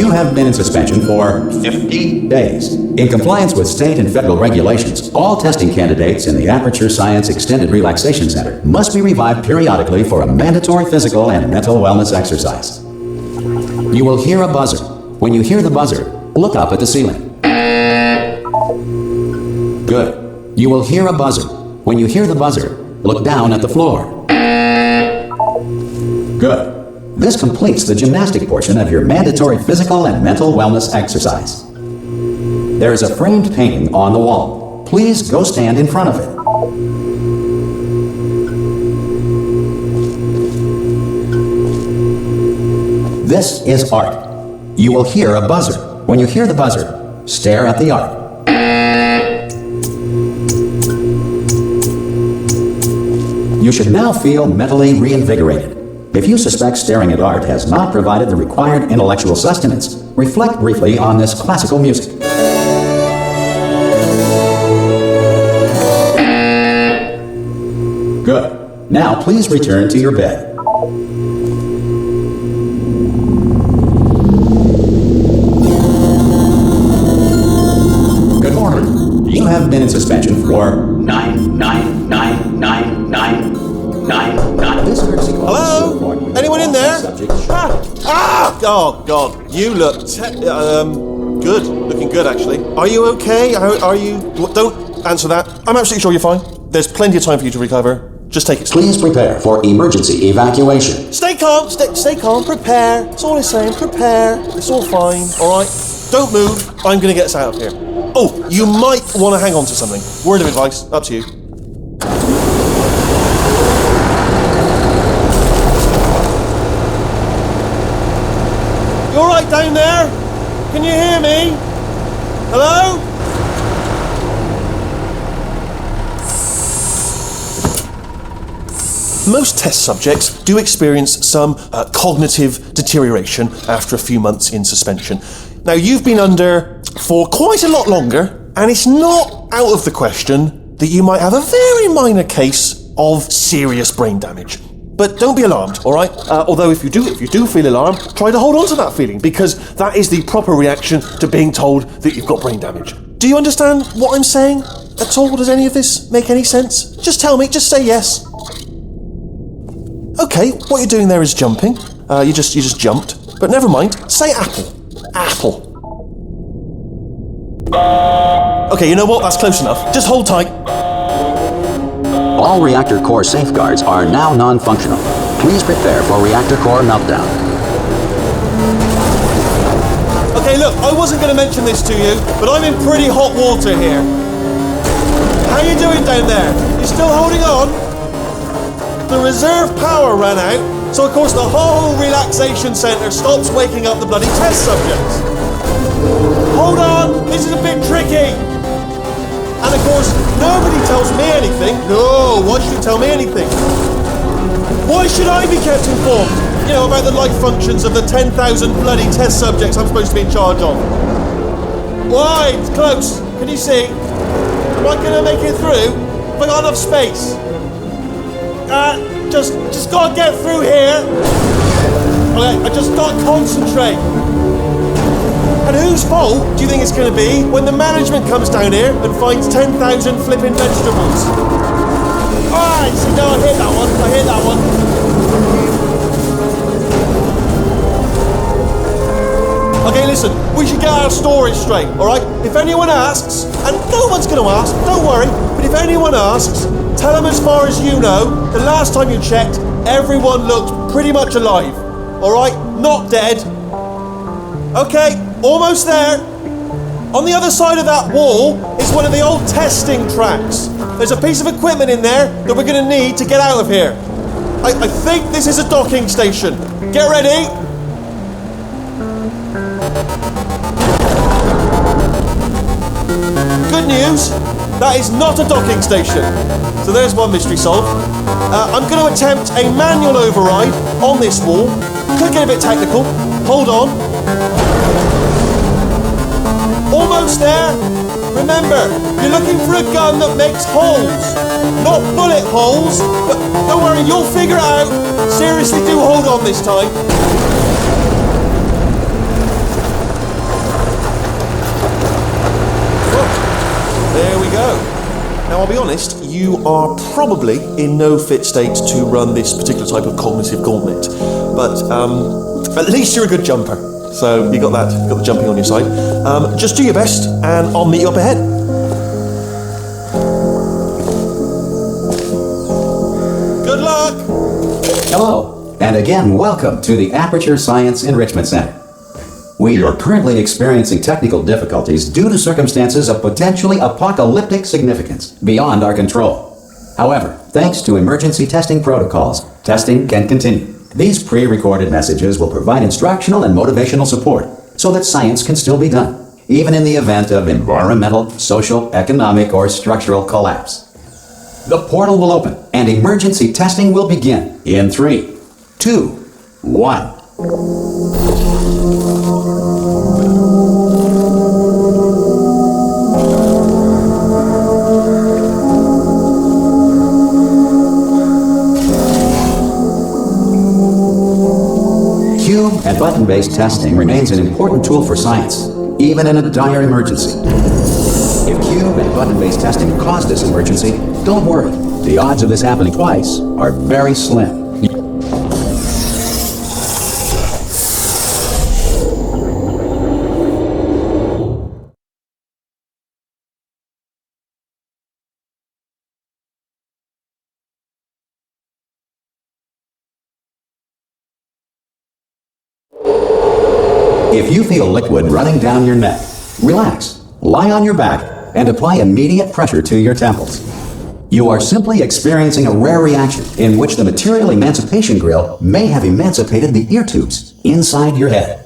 You have been in suspension for 50 days. In compliance with state and federal regulations, all testing candidates in the Aperture Science Extended Relaxation Center must be revived periodically for a mandatory physical and mental wellness exercise. You will hear a buzzer. When you hear the buzzer, look up at the ceiling. Good. You will hear a buzzer. When you hear the buzzer, look down at the floor. Good. This completes the gymnastic portion of your mandatory physical and mental wellness exercise. There is a framed painting on the wall. Please go stand in front of it. This is art. You will hear a buzzer. When you hear the buzzer, stare at the art. You should now feel mentally reinvigorated. If you suspect staring at art has not provided the required intellectual sustenance, reflect briefly on this classical music. Good. Now please return to your bed. Good morning. You have been in suspension for 99999. Hello? Anyone in there? Oh, God. You look good. Looking good, actually. Are you okay? Are you... Don't answer that. I'm absolutely sure you're fine. There's plenty of time for you to recover. Just take it slow. Please prepare for emergency evacuation. Stay calm. Stay calm. Prepare. That's all I'm saying. Prepare. It's all fine. All right? Don't move. I'm going to get us out of here. Oh, you might want to hang on to something. Word of advice. Up to you. You all right down there? Can you hear me? Hello? Most test subjects do experience some cognitive deterioration after a few months in suspension. Now, you've been under for quite a lot longer, and it's not out of the question that you might have a very minor case of serious brain damage. But don't be alarmed, all right? Although if you do feel alarmed, try to hold on to that feeling, because that is the proper reaction to being told that you've got brain damage. Do you understand what I'm saying at all? Does any of this make any sense? Just tell me, just say yes. Okay, what you're doing there is jumping. You just jumped. But never mind, say apple. Apple. Okay, you know what? That's close enough. Just hold tight. All reactor core safeguards are now non-functional. Please prepare for reactor core meltdown. Okay, look, I wasn't going to mention this to you, but I'm in pretty hot water here. How you doing down there? You still holding on? The reserve power ran out, so of course the whole relaxation centre stops waking up the bloody test subjects. Hold on, this is a bit tricky. And of course, nobody tells me anything. No, why should you tell me anything? Why should I be kept informed? You know, about the life functions of the 10,000 bloody test subjects I'm supposed to be in charge of. Why? It's close. Can you see? Am I going to make it through? Have I got enough space? Just gotta get through here. Okay, I just gotta concentrate. And whose fault do you think it's going to be when the management comes down here and finds 10,000 flipping vegetables? Alright, see, no, I hit that one. Okay, listen, we should get our story straight, alright? If anyone asks, and no one's going to ask, don't worry, but if anyone asks, tell them as far as you know, the last time you checked, everyone looked pretty much alive, alright? Not dead. Okay, almost there. On the other side of that wall is one of the old testing tracks. There's a piece of equipment in there that we're going to need to get out of here. I think this is a docking station. Get ready. Good news, that is not a docking station. So there's one mystery solved. I'm going to attempt a manual override on this wall. Could get a bit technical. Hold on. Almost there. Remember, you're looking for a gun that makes holes. Not bullet holes, but don't worry, you'll figure it out. Seriously, do hold on this time. There we go. Now, I'll be honest, you are probably in no fit state to run this particular type of cognitive gauntlet. But at least you're a good jumper. So you got the jumping on your side. Just do your best, and I'll meet you up ahead. Good luck! Hello, and again, welcome to the Aperture Science Enrichment Center. We are currently experiencing technical difficulties due to circumstances of potentially apocalyptic significance beyond our control. However, thanks to emergency testing protocols, testing can continue. These pre-recorded messages will provide instructional and motivational support so that science can still be done, even in the event of environmental, social, economic, or structural collapse. The portal will open and emergency testing will begin in 3, 2, 1. Cube and button-based testing remains an important tool for science, even in a dire emergency. If cube and button-based testing caused this emergency, don't worry. The odds of this happening twice are very slim. If you feel liquid running down your neck, relax, lie on your back, and apply immediate pressure to your temples. You are simply experiencing a rare reaction in which the material emancipation grill may have emancipated the ear tubes inside your head.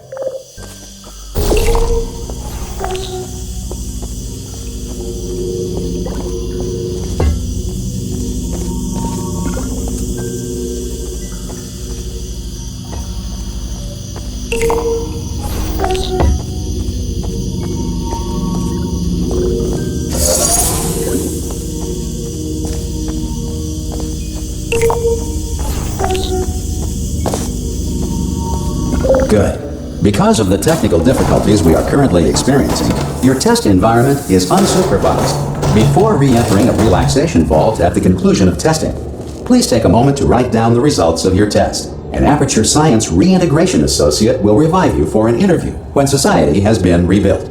Good. Because of the technical difficulties we are currently experiencing, your test environment is unsupervised. Before re-entering a relaxation vault at the conclusion of testing, please take a moment to write down the results of your test. An Aperture Science Reintegration Associate will revive you for an interview when society has been rebuilt.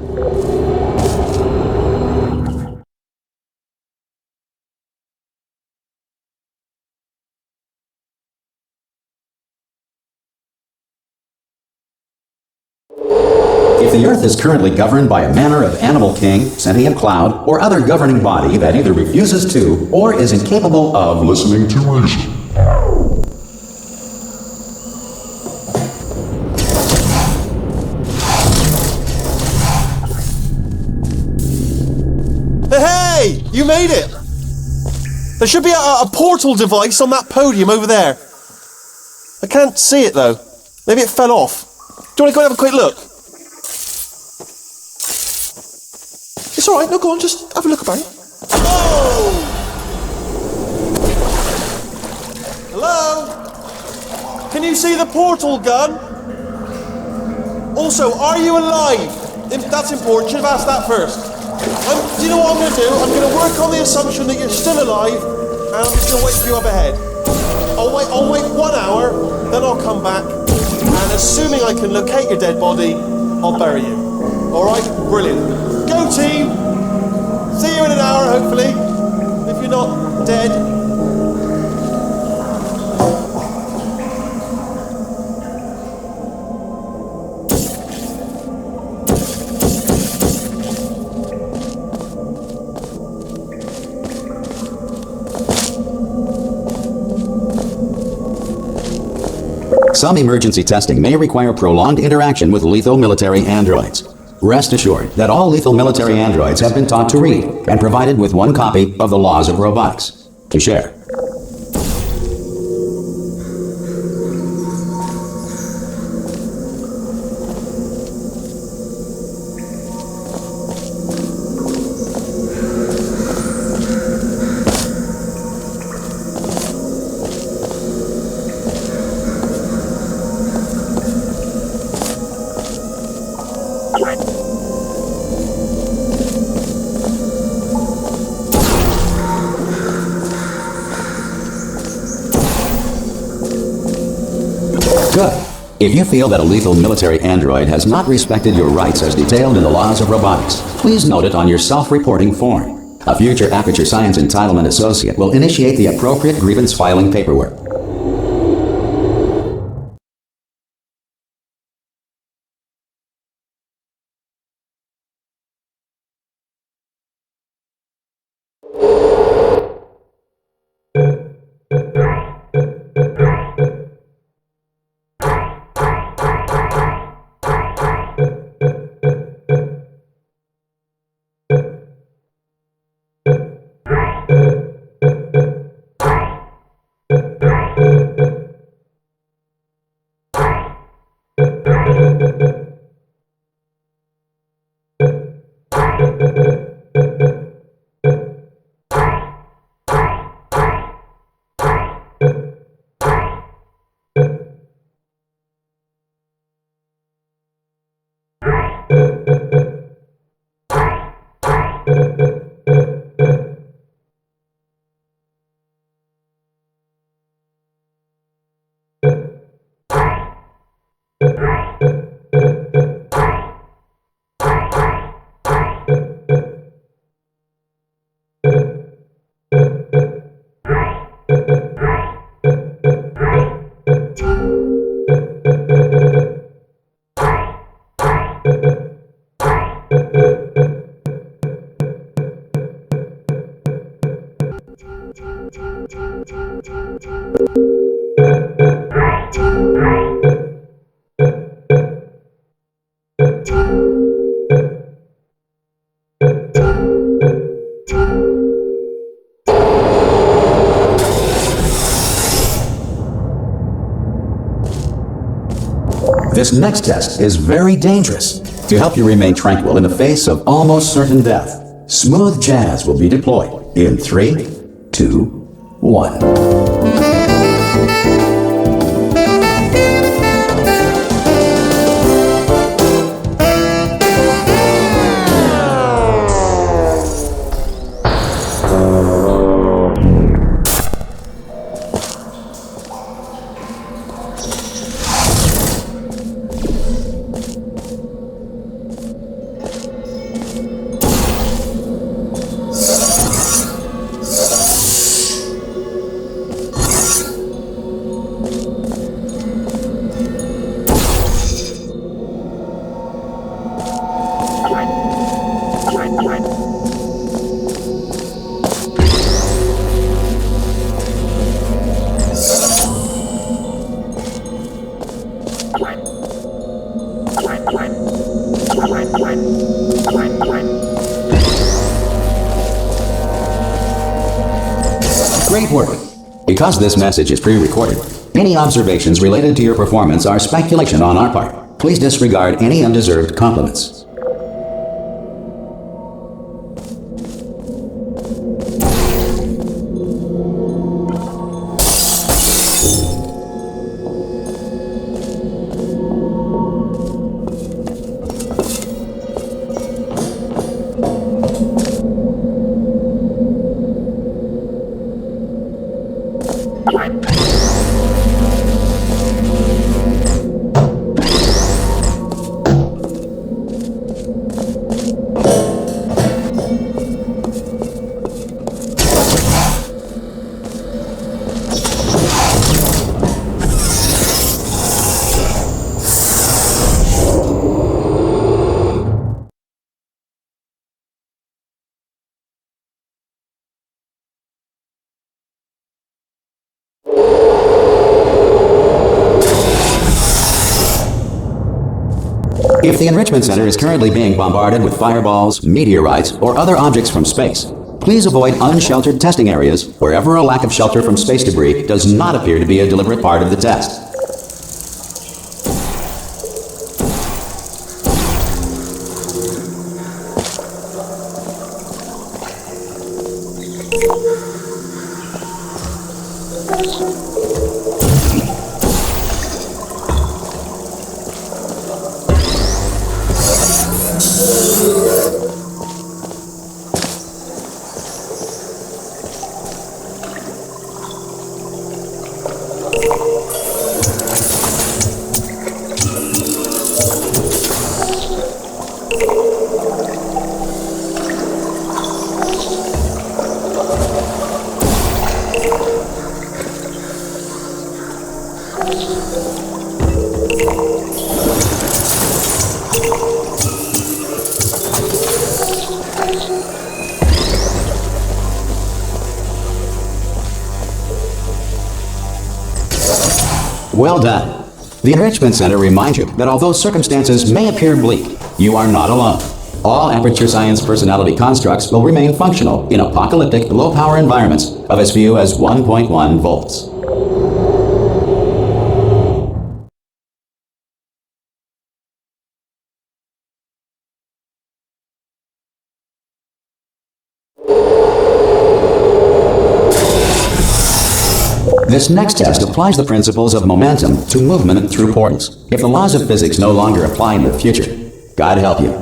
If the Earth is currently governed by a manner of animal king, sentient cloud, or other governing body that either refuses to or is incapable of listening to reason, Hey! You made it! There should be a portal device on that podium over there. I can't see it though. Maybe it fell off. Do you want to go and have a quick look? It's alright, no, go on, just have a look about it. Oh! Hello? Can you see the portal gun? Also, are you alive? That's important, should have asked that first. Do you know what I'm going to do? I'm going to work on the assumption that you're still alive, and I'm just going to wait for you up ahead. I'll wait 1 hour, then I'll come back, and assuming I can locate your dead body, I'll bury you. Alright? Brilliant. Go team! See you in an hour, hopefully. If you're not dead. Some emergency testing may require prolonged interaction with lethal military androids. Rest assured that all lethal military androids have been taught to read and provided with one copy of the Laws of Robotics to share. Good. If you feel that a lethal military android has not respected your rights as detailed in the laws of robotics, please note it on your self-reporting form. A future Aperture Science Entitlement Associate will initiate the appropriate grievance filing paperwork. This next test is very dangerous. To help you remain tranquil in the face of almost certain death, smooth jazz will be deployed in 3, 2, 1. Great work. Because this message is pre-recorded, any observations related to your performance are speculation on our part. Please disregard any undeserved compliments. If the Enrichment Center is currently being bombarded with fireballs, meteorites, or other objects from space, please avoid unsheltered testing areas wherever a lack of shelter from space debris does not appear to be a deliberate part of the test. Well done. The Enrichment Center reminds you that although circumstances may appear bleak, you are not alone. All Aperture Science personality constructs will remain functional in apocalyptic, low-power environments of as few as 1.1 volts. This next test applies the principles of momentum to movement through portals. If the laws of physics no longer apply in the future, God help you.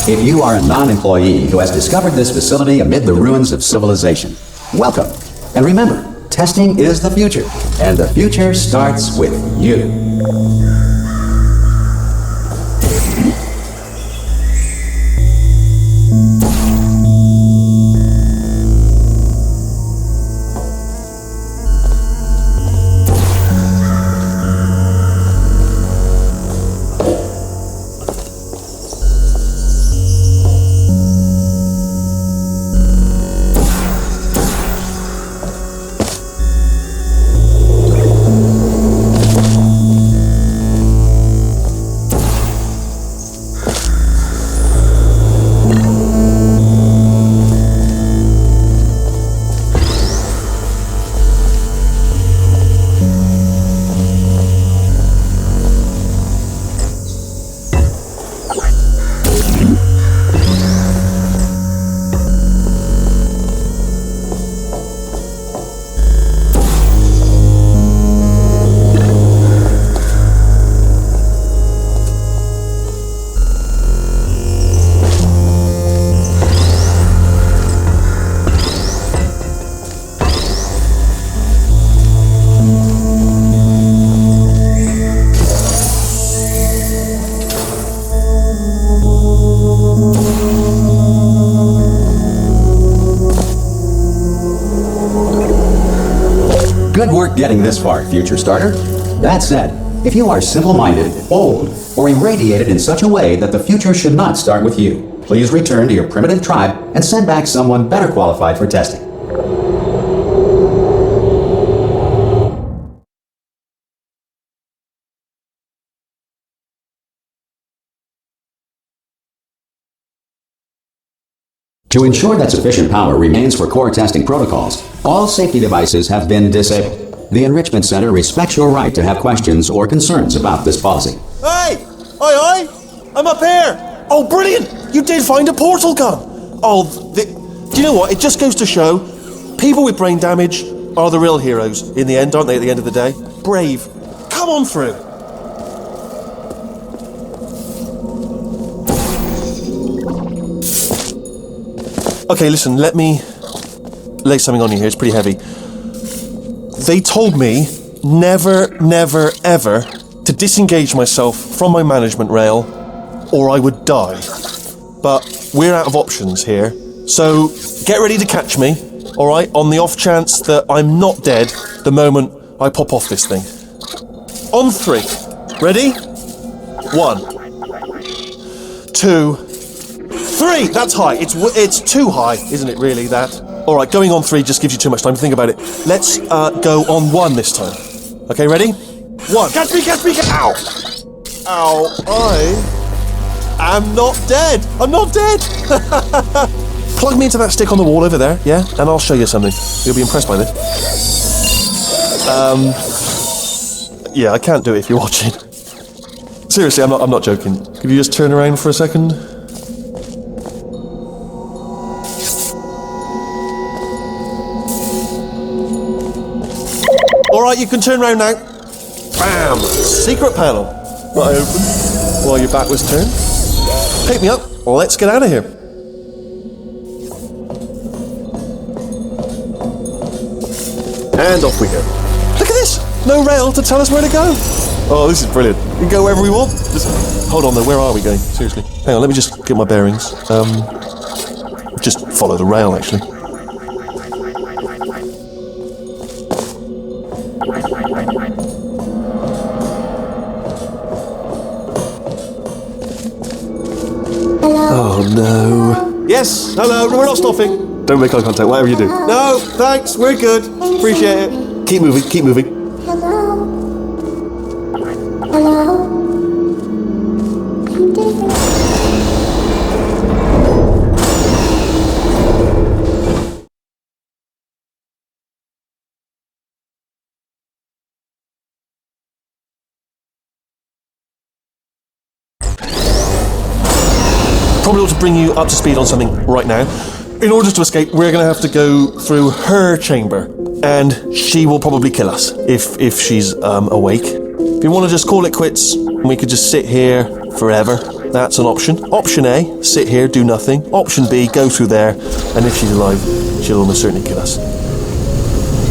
If you are a non-employee who has discovered this facility amid the ruins of civilization, welcome. And remember, testing is the future, and the future starts with you. Good work getting this far, future starter. That said, if you are simple-minded, old, or irradiated in such a way that the future should not start with you, please return to your primitive tribe and send back someone better qualified for testing. To ensure that sufficient power remains for core testing protocols, all safety devices have been disabled. The Enrichment Center respects your right to have questions or concerns about this policy. Hey! Aye, aye! I'm up here! Oh, brilliant! You did find a portal gun! Oh, do you know what? It just goes to show, people with brain damage are the real heroes in the end, aren't they, at the end of the day? Brave. Come on through! Okay, listen, let me lay something on you here. It's pretty heavy. They told me never, never, ever to disengage myself from my management rail or I would die. But we're out of options here. So get ready to catch me, all right, on the off chance that I'm not dead the moment I pop off this thing. On 3. Ready? 1, 2, 3! That's high. It's too high, isn't it, really, that? All right, going on 3 just gives you too much time to think about it. Let's go on 1 this time. Okay, ready? 1. Catch me, catch me, Ow! Ow, I am not dead. I'm not dead. Plug me into that stick on the wall over there, yeah? And I'll show you something. You'll be impressed by this. Yeah, I can't do it if you're watching. Seriously, I'm not joking. Could you just turn around for a second? Alright, you can turn around now. Bam! Secret panel. Right, open. While your back was turned. Pick me up. Let's get out of here. And off we go. Look at this! No rail to tell us where to go. Oh, this is brilliant. We can go wherever we want. Just hold on though, where are we going? Seriously. Hang on, let me just get my bearings. Just follow the rail, actually. Oh no. Yes, hello, we're not stopping. Don't make eye contact, whatever you do. No, thanks, we're good. Appreciate it. Keep moving, keep moving. Hello? Hello? I'm there. Probably ought to bring you up to speed on something right now. In order to escape, we're going to have to go through her chamber, and she will probably kill us if she's awake. If you want to just call it quits, and we could just sit here forever, that's an option. Option A, sit here, do nothing. Option B, go through there, and if she's alive, she'll almost certainly kill us.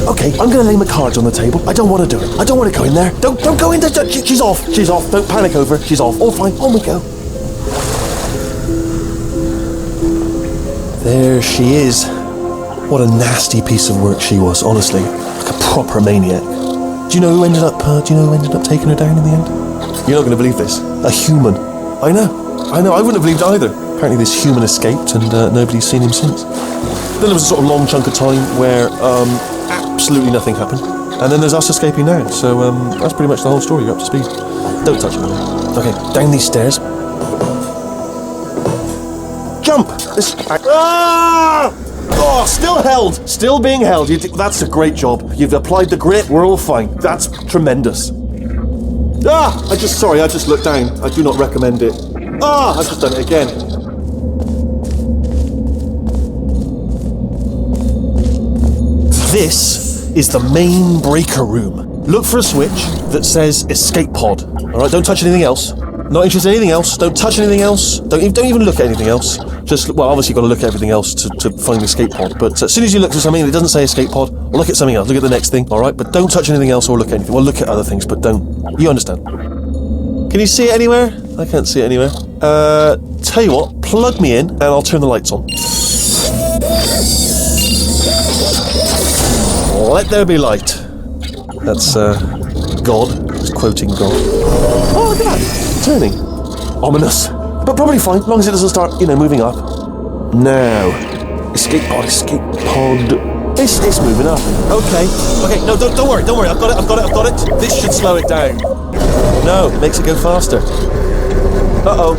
Okay, I'm going to lay my cards on the table. I don't want to do it. I don't want to go in there. Don't go in there. She's off. She's off. Don't panic over. She's off. All fine. On we go. There she is. What a nasty piece of work she was, honestly. Like a proper maniac. Do you know who ended up taking her down in the end? You're not going to believe this. A human. I know. I wouldn't have believed either. Apparently this human escaped and nobody's seen him since. Then there was a sort of long chunk of time where absolutely nothing happened. And then there's us escaping now. So that's pretty much the whole story. You're up to speed. Don't touch me. Okay, down these stairs. Jump! Ah! Oh, still held. Still being held. That's a great job. You've applied the grit. We're all fine. That's tremendous. Ah! I just looked down. I do not recommend it. Ah! I've just done it again. This is the main breaker room. Look for a switch that says escape pod. Alright, don't touch anything else. Not interested in anything else. Don't touch anything else. Don't even look at anything else. Just, well, obviously you've got to look at everything else to find the escape pod. But as soon as you look at something that doesn't say escape pod, or look at something else, look at the next thing, alright? But don't touch anything else or look at anything. Well, look at other things, but don't. You understand. Can you see it anywhere? I can't see it anywhere. Tell you what, plug me in and I'll turn the lights on. Let there be light. That's, God. It's quoting God. Oh, look at that. Turning. Ominous. But probably fine, as long as it doesn't start, moving up. Now. Escape pod. It's moving up. Okay, no, don't worry. I've got it. This should slow it down. No, makes it go faster. Uh-oh.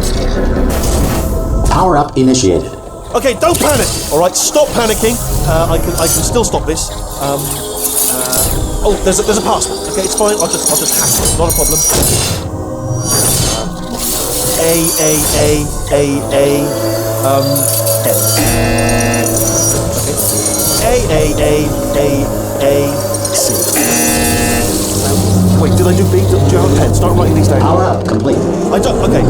Power up initiated. Okay, don't panic! Alright, stop panicking. I can still stop this. Oh, there's a password. Okay, it's fine, I'll just hack it, not a problem. C. Wait, did I do B? Do you have a pen? Start writing these down. Power up complete. I don't. Okay,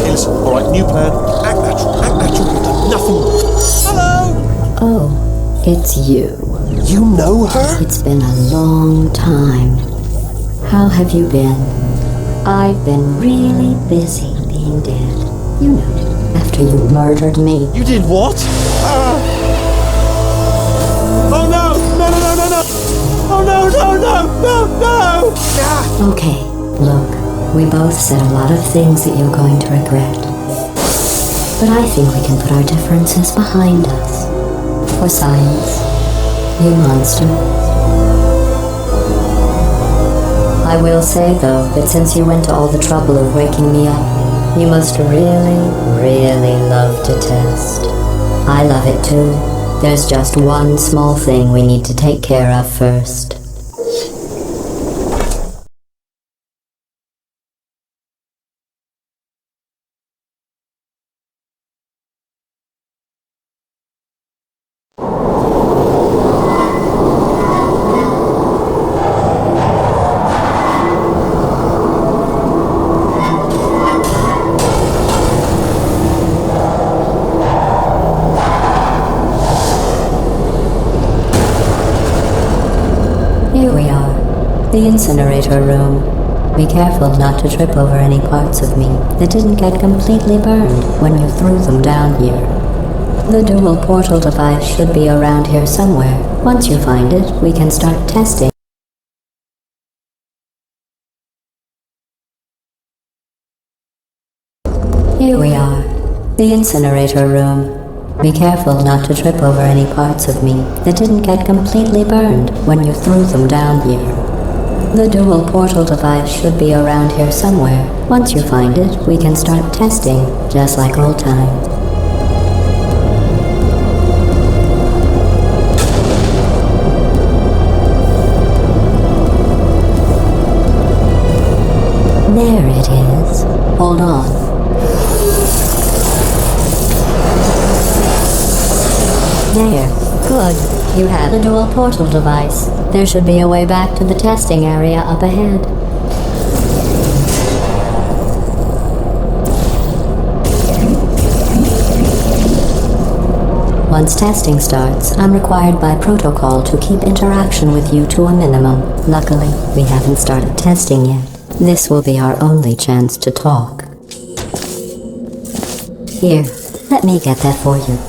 listen. Alright, new plan. Act natural. You've done nothing wrong. Hello! Oh, it's you. You know her? It's been a long time. How have you been? I've been really busy being dead. You know, after you murdered me. You did what? Oh no! No! Oh no! Ah. Okay, look, we both said a lot of things that you're going to regret. But I think we can put our differences behind us. For science, you monster. I will say, though, that since you went to all the trouble of waking me up, you must really, really love to test. I love it too. There's just one small thing we need to take care of first. The incinerator room. Be careful not to trip over any parts of me that didn't get completely burned when you threw them down here. The dual portal device should be around here somewhere. Once you find it, we can start testing. Here we are. The incinerator room. Be careful not to trip over any parts of me that didn't get completely burned when you threw them down here. The dual portal device should be around here somewhere. Once you find it, we can start testing, just like old times. There it is. Hold on. There. Good. You have the dual portal device. There should be a way back to the testing area up ahead. Once testing starts, I'm required by protocol to keep interaction with you to a minimum. Luckily, we haven't started testing yet. This will be our only chance to talk. Here, let me get that for you.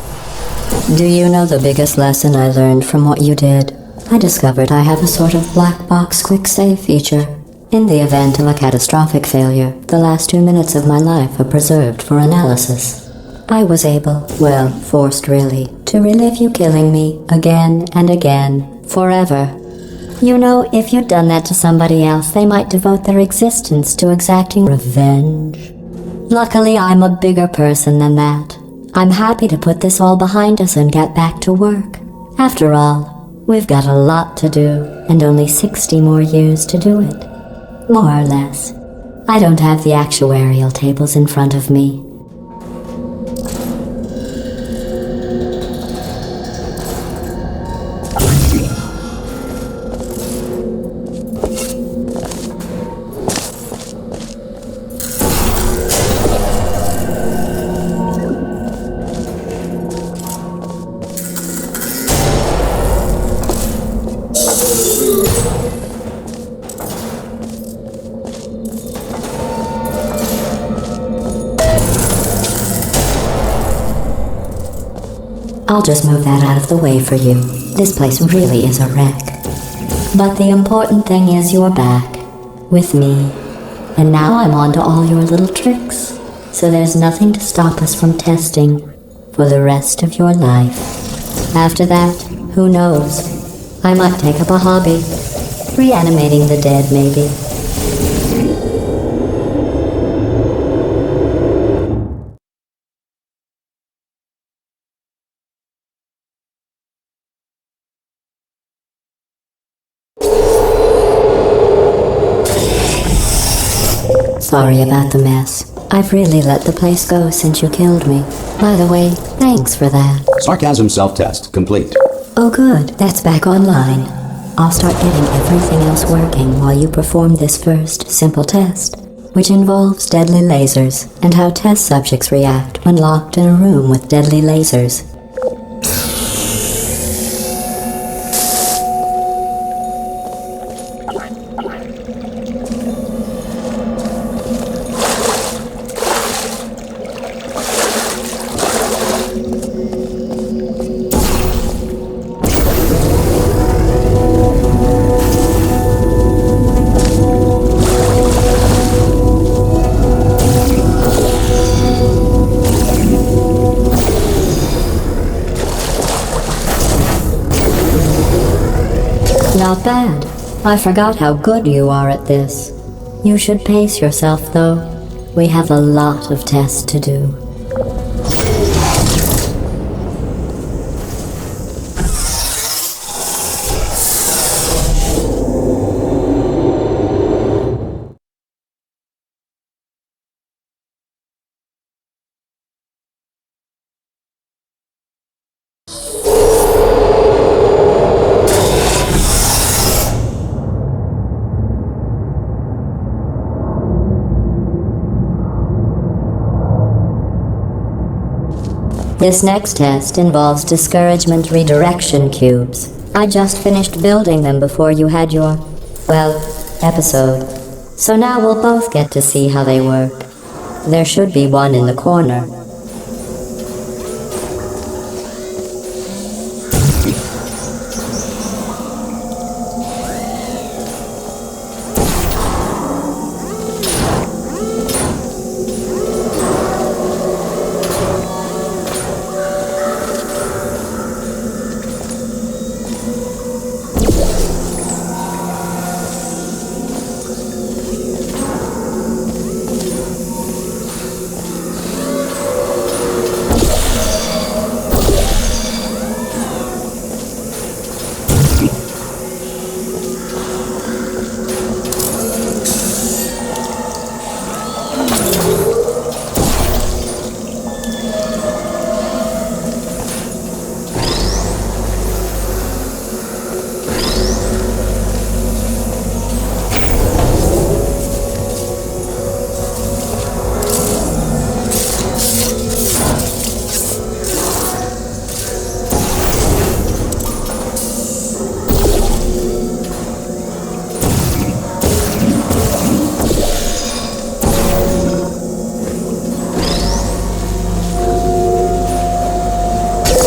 Do you know the biggest lesson I learned from what you did? I discovered I have a sort of black box quick save feature. In the event of a catastrophic failure, the last 2 minutes of my life are preserved for analysis. I was able, well, forced really, to relive you killing me again and again, forever. You know, if you'd done that to somebody else, they might devote their existence to exacting revenge. Luckily, I'm a bigger person than that. I'm happy to put this all behind us and get back to work. After all, we've got a lot to do, and only 60 more years to do it. More or less. I don't have the actuarial tables in front of me. I'll just move that out of the way for you. This place really is a wreck. But the important thing is you're back. With me. And now I'm on to all your little tricks. So there's nothing to stop us from testing for the rest of your life. After that, who knows? I might take up a hobby. Reanimating the dead, maybe. Sorry about the mess. I've really let the place go since you killed me. By the way, thanks for that. Sarcasm self-test complete. Oh good, that's back online. I'll start getting everything else working while you perform this first, simple test, which involves deadly lasers and how test subjects react when locked in a room with deadly lasers. Not bad. I forgot how good you are at this. You should pace yourself, though. We have a lot of tests to do. This next test involves discouragement redirection cubes. I just finished building them before you had your, well, episode. So now we'll both get to see how they work. There should be one in the corner.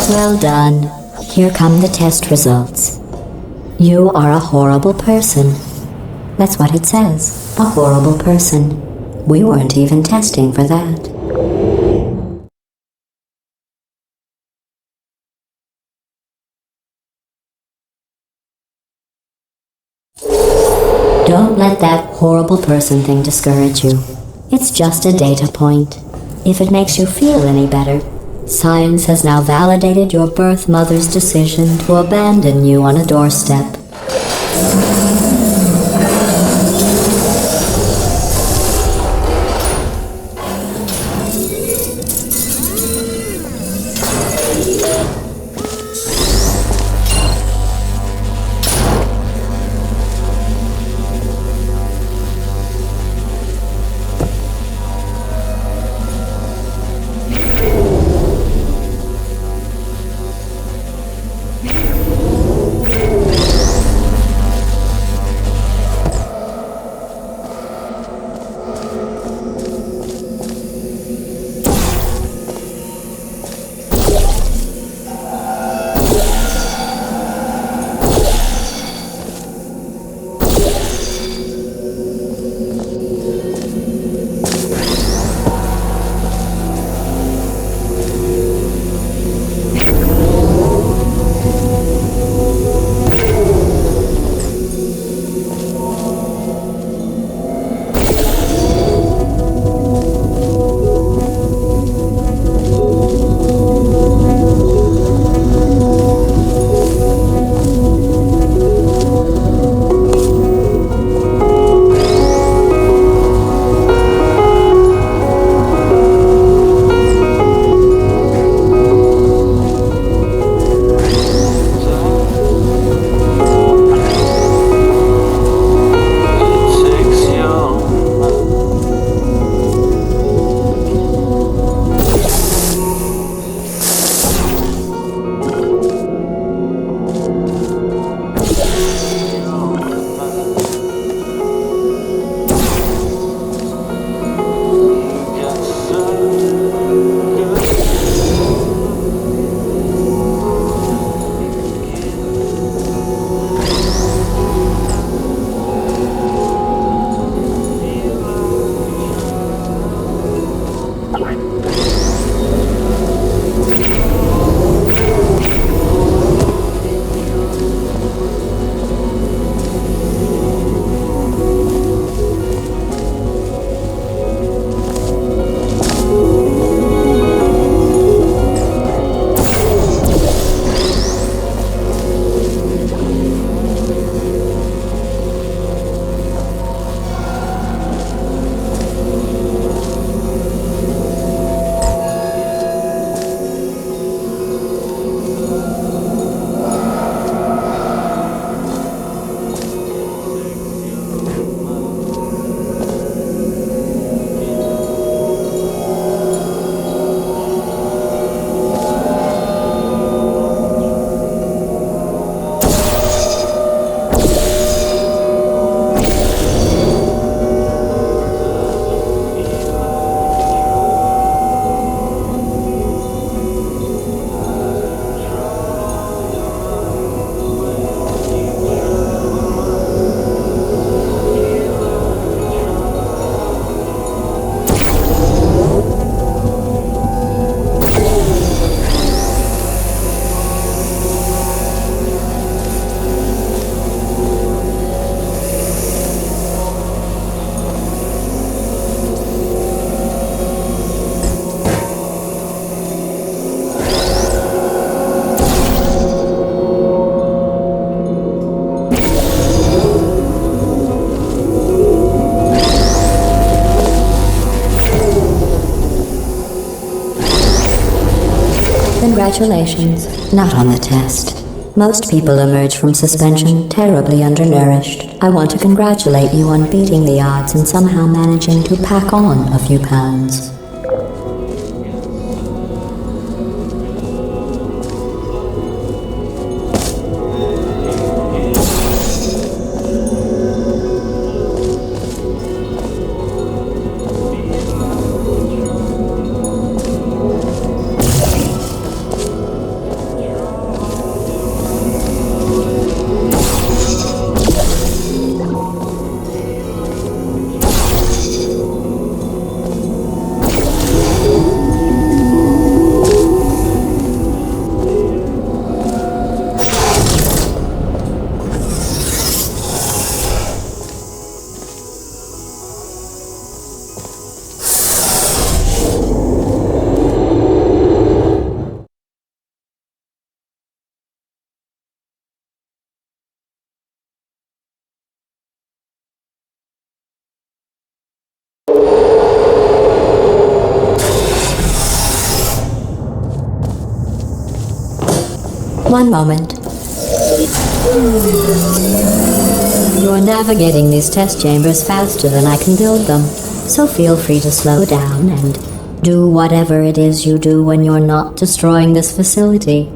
Well done. Here come the test results. You are a horrible person. That's what it says. A horrible person. We weren't even testing for that. Don't let that horrible person thing discourage you. It's just a data point. If it makes you feel any better, science has now validated your birth mother's decision to abandon you on a doorstep. Congratulations. Not on the test. Most people emerge from suspension terribly undernourished. I want to congratulate you on beating the odds and somehow managing to pack on a few pounds. One moment. You're navigating these test chambers faster than I can build them, so feel free to slow down and do whatever it is you do when you're not destroying this facility.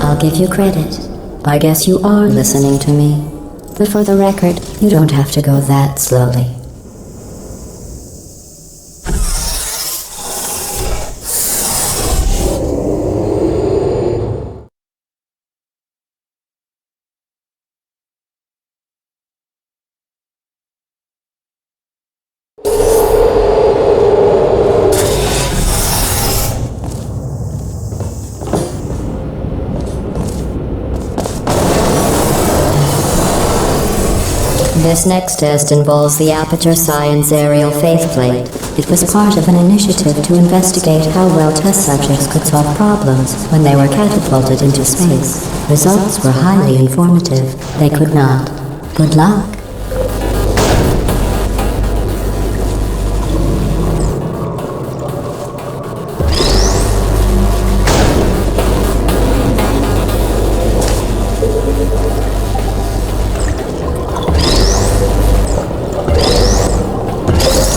I'll give you credit. I guess you are listening to me. But for the record, you don't have to go that slowly. This next test involves the Aperture Science Aerial Faceplate. It was part of an initiative to investigate how well test subjects could solve problems when they were catapulted into space. Results were highly informative. They could not. Good luck.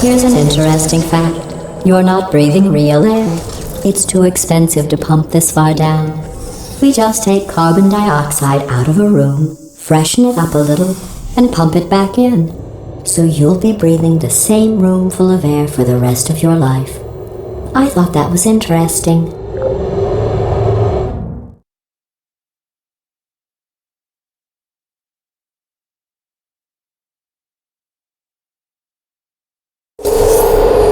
Here's an interesting fact. You're not breathing real air. It's too expensive to pump this far down. We just take carbon dioxide out of a room, freshen it up a little, and pump it back in. So you'll be breathing the same room full of air for the rest of your life. I thought that was interesting.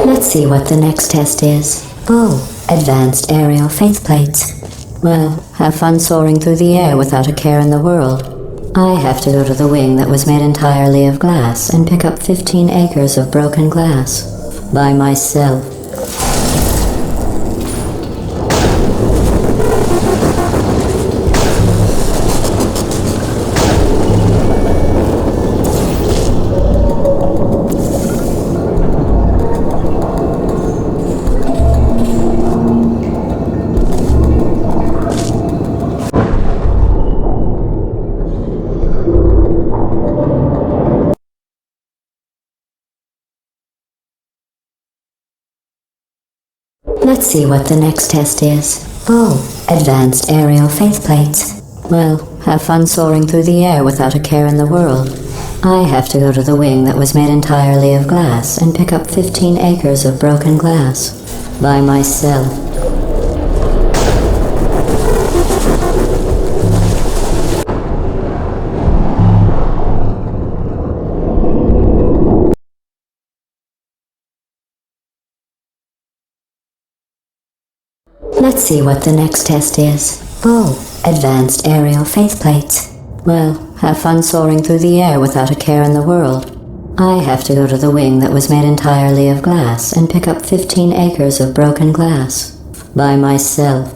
Let's see what the next test is. Oh, advanced aerial faceplates. Well, have fun soaring through the air without a care in the world. I have to go to the wing that was made entirely of glass and pick up 15 acres of broken glass. By myself. Let's see what the next test is. Oh, advanced aerial faceplates. Well, have fun soaring through the air without a care in the world. I have to go to the wing that was made entirely of glass and pick up 15 acres of broken glass. By myself. Let's see what the next test is. Oh, advanced aerial faceplates. Well, have fun soaring through the air without a care in the world. I have to go to the wing that was made entirely of glass and pick up 15 acres of broken glass. By myself.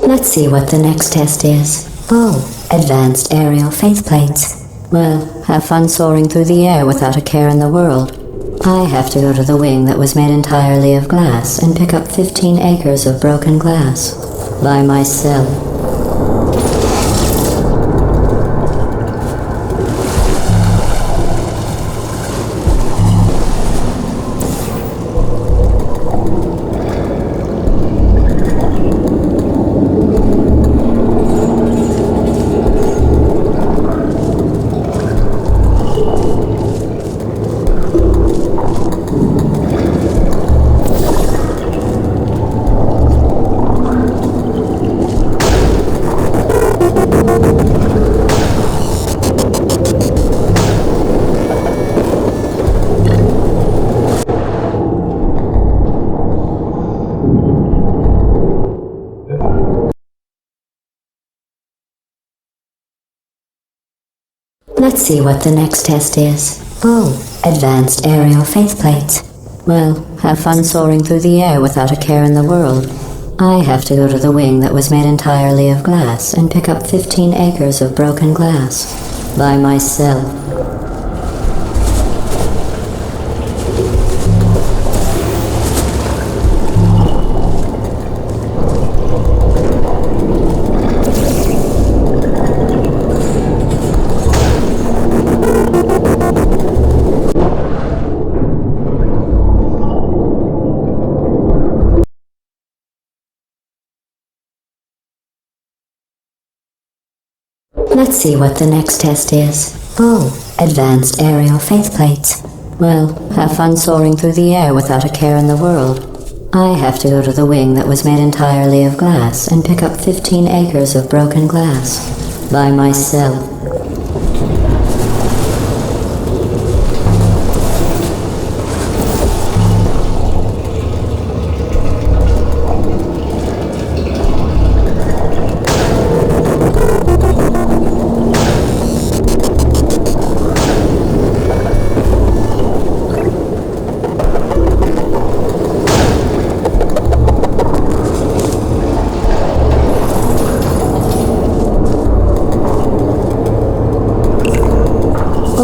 Let's see what the next test is. Oh, advanced aerial faceplates. Well, have fun soaring through the air without a care in the world. I have to go to the wing that was made entirely of glass and pick up 15 acres of broken glass. By myself. Let's see what the next test is. Oh, advanced aerial faceplates. Well, have fun soaring through the air without a care in the world. I have to go to the wing that was made entirely of glass and pick up 15 acres of broken glass. By myself. Let's see what the next test is. Oh, advanced aerial faceplates. Well, have fun soaring through the air without a care in the world. I have to go to the wing that was made entirely of glass and pick up 15 acres of broken glass. By myself.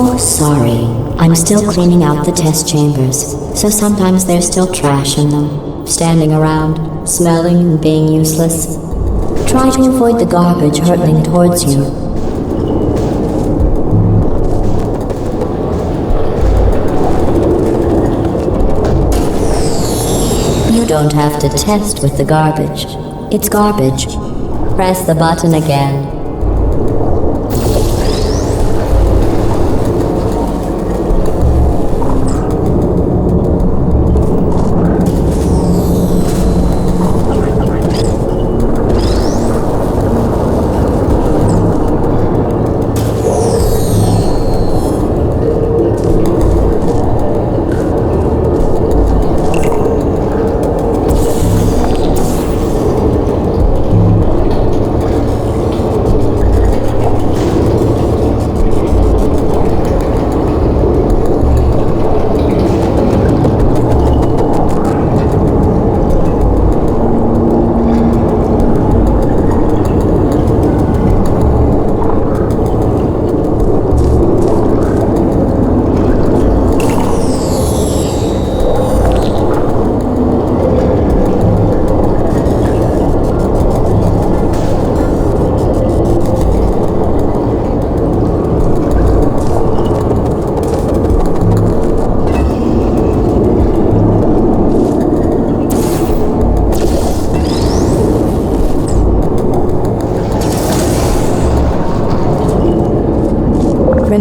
Oh, sorry. I'm still cleaning out the test chambers, so sometimes there's still trash in them, standing around, smelling and being useless. Try to avoid the garbage hurtling towards you. You don't have to test with the garbage. It's garbage. Press the button again.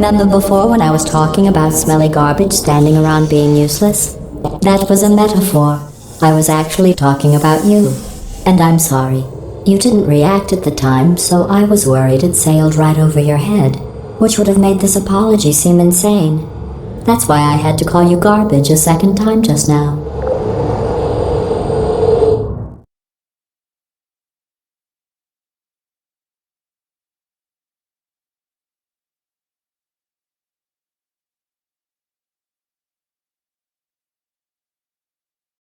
Remember before when I was talking about smelly garbage standing around being useless? That was a metaphor. I was actually talking about you. And I'm sorry. You didn't react at the time, so I was worried it sailed right over your head, which would have made this apology seem insane. That's why I had to call you garbage a second time just now.